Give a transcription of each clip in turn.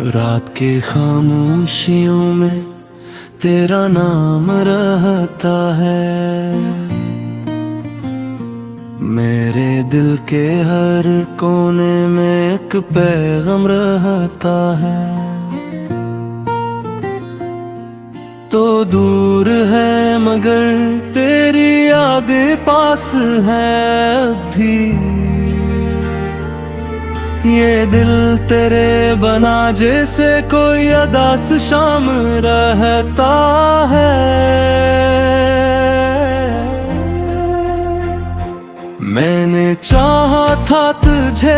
रात के खामोशियों में तेरा नाम रहता है। मेरे दिल के हर कोने में एक पैगाम रहता है। तो दूर है मगर तेरी यादें पास है अभी। ये दिल तेरे बना जैसे कोई अदास शाम रहता है। मैंने चाहा था तुझे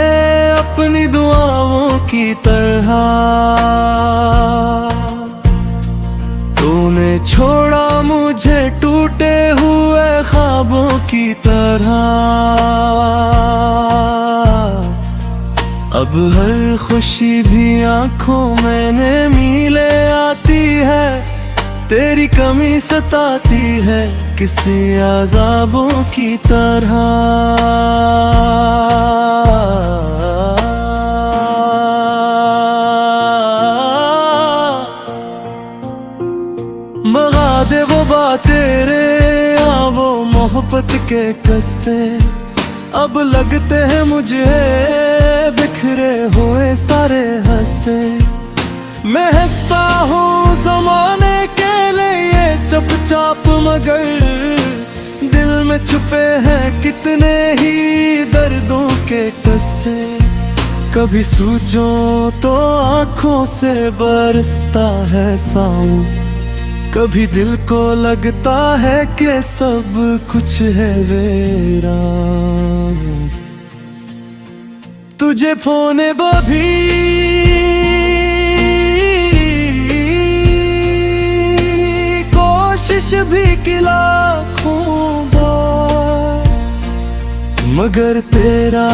अपनी दुआओं की तरह, तूने छोड़ा मुझे टूटे हुए ख्वाबों की तरह। अब हर खुशी भी आंखों में मीले आती है, तेरी कमी सताती है किसी अज़ाबों की तरह। मगा दे वो बातें रे या वो मोहब्बत के किस्से, अब लगते हैं मुझे बिखरे हुए सारे हंसे। मैं हंसता हूँ ज़माने के लिए चुपचाप, मगर दिल में छुपे हैं कितने ही दर्दों के किस्से। कभी सूझो तो आँखों से बरसता है सावन, कभी दिल को लगता है कि सब कुछ है वीरान। तुझे फोने बभी कोशिश भी की लाखों बार, मगर तेरा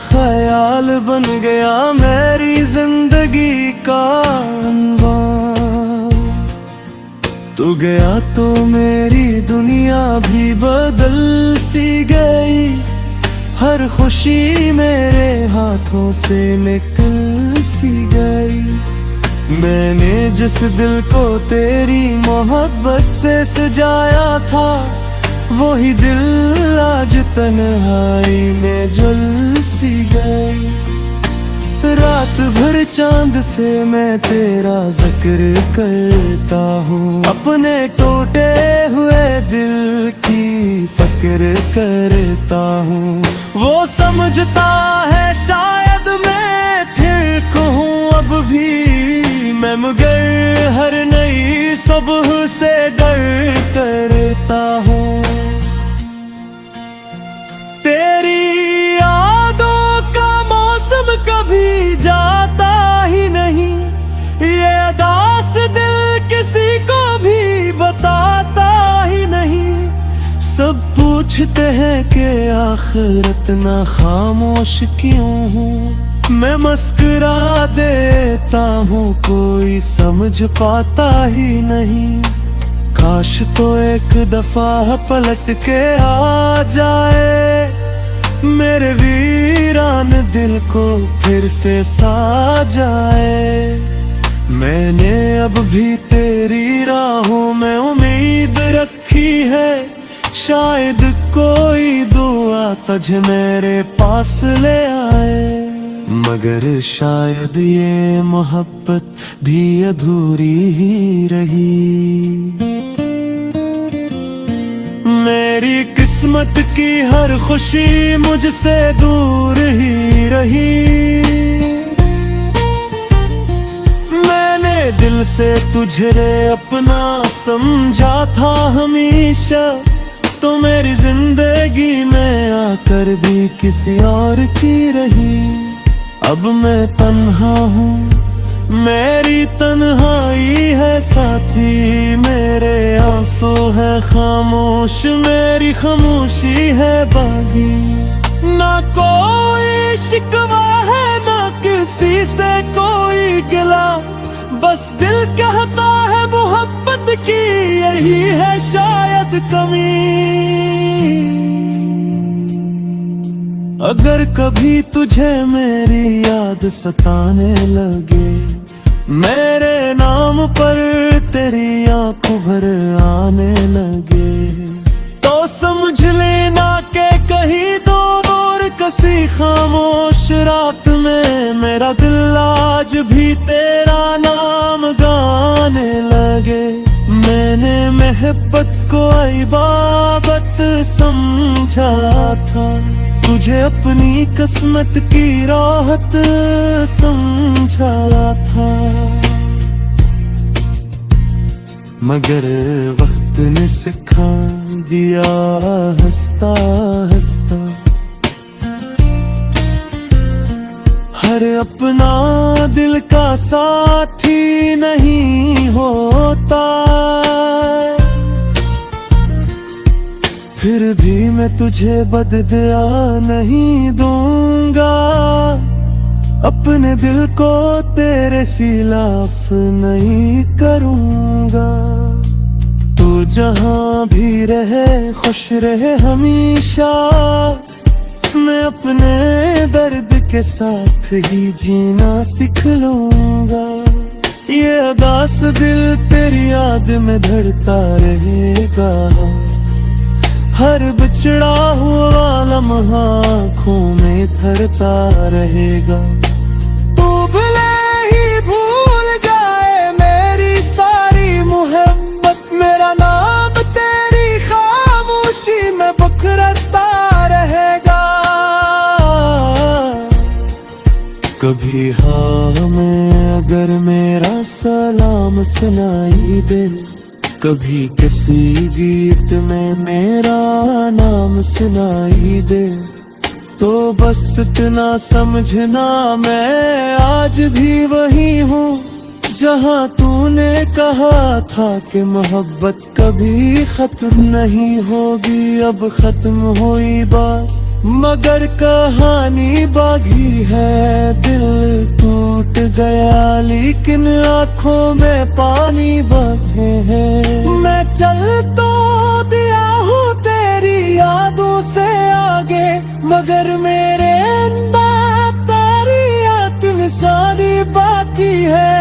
ख्याल बन गया मेरी जिंदगी का अनवार। तू गया तो मेरी दुनिया भी बदल सी गई, हर खुशी मेरे हाथों से निकल सी गई। मैंने जिस दिल को तेरी मोहब्बत से सजाया था, वही दिल आज तन्हाई में जल सी गई। रात भर चांद से मैं तेरा जिक्र करता हूँ, अपने टूटे हुए दिल की फिक्र करता हूँ। वो समझता है शायद मैं फिर कहूँ अब भी मैं, मगर हर नई सुबह से डर करता हूँ। तेरी यादों का मौसम कभी जाता ही नहीं, ये अदास दिल किसी को भी बताता ही नहीं। सब पूछते हैं कि आखिर इतना खामोश क्यों हूँ, मैं मुस्कुरा देता हूँ कोई समझ पाता ही नहीं। काश तो एक दफा पलट के आ जाए, मेरे वीरान दिल को फिर से सा जाए। मैंने अब भी तेरी राहों में उम्मीद रखी है, शायद कोई दुआ तुझे मेरे पास ले आए। मगर शायद ये मोहब्बत भी अधूरी ही रही। मेरी किस्मत की हर खुशी मुझसे दूर ही रही। मैंने दिल से तुझे अपना समझा था हमेशा, तो मेरी जिंदगी में आकर भी किसी और की रही। अब मैं तन्हा हूँ, मेरी तन्हाई है साथी, मेरे आंसू है खामोश, मेरी खामोशी है बागी। ना कोई शिकवा है ना किसी से कोई गिला, बस दिल कहता है मोहब्बत की यही है शायद कमी। अगर कभी तुझे मेरी याद सताने लगे, मेरे नाम पर तेरी आंखों भर आने लगे तो समझ लेना के कहीं दूर कसी खामोश रात में मेरा दिल आज भी तेरा नाम गाने लगे। मैंने मोहब्बत को इबादत समझा था, तुझे अपनी किस्मत की राहत समझा था, मगर वक्त ने सिखा दिया हंसता हंसता हर अपना दिल का साथी नहीं होता। फिर भी मैं तुझे बददिया नहीं दूंगा, अपने दिल को तेरे खिलाफ नहीं करूंगा। तू जहां भी रहे खुश रहे हमेशा, मैं अपने दर्द के साथ ही जीना सीख लूंगा। ये उदास दिल तेरी याद में धड़का रहेगा, हर बिछड़ा हुआ लम्हा आँखों में धरता रहेगा। तू भले ही भूल जाए मेरी सारी मोहब्बत, मेरा नाम तेरी खामोशी में बखरता रहेगा। कभी हाँ में अगर मेरा सलाम सुनाई दे, कभी किसी गीत में मेरा नाम सुनाई दे, तो बस इतना समझना मैं आज भी वही हूँ जहाँ तूने कहा था कि मोहब्बत कभी खत्म नहीं होगी। अब खत्म हुई बात मगर कहानी बाकी है, दिल टूट गया लेकिन आंखों में पानी बहे है। मैं चल तो दिया हूँ तेरी यादों से आगे, मगर मेरे अंदर तेरी याद निशानी बाकी है।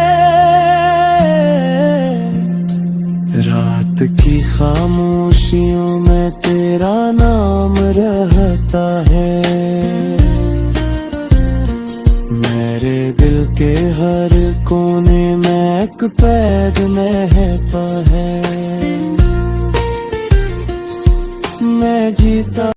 रात की खामोशियों में तेरा नाम रहता है, मेरे दिल के हर कोने में एक पैद महता है। मैं जीता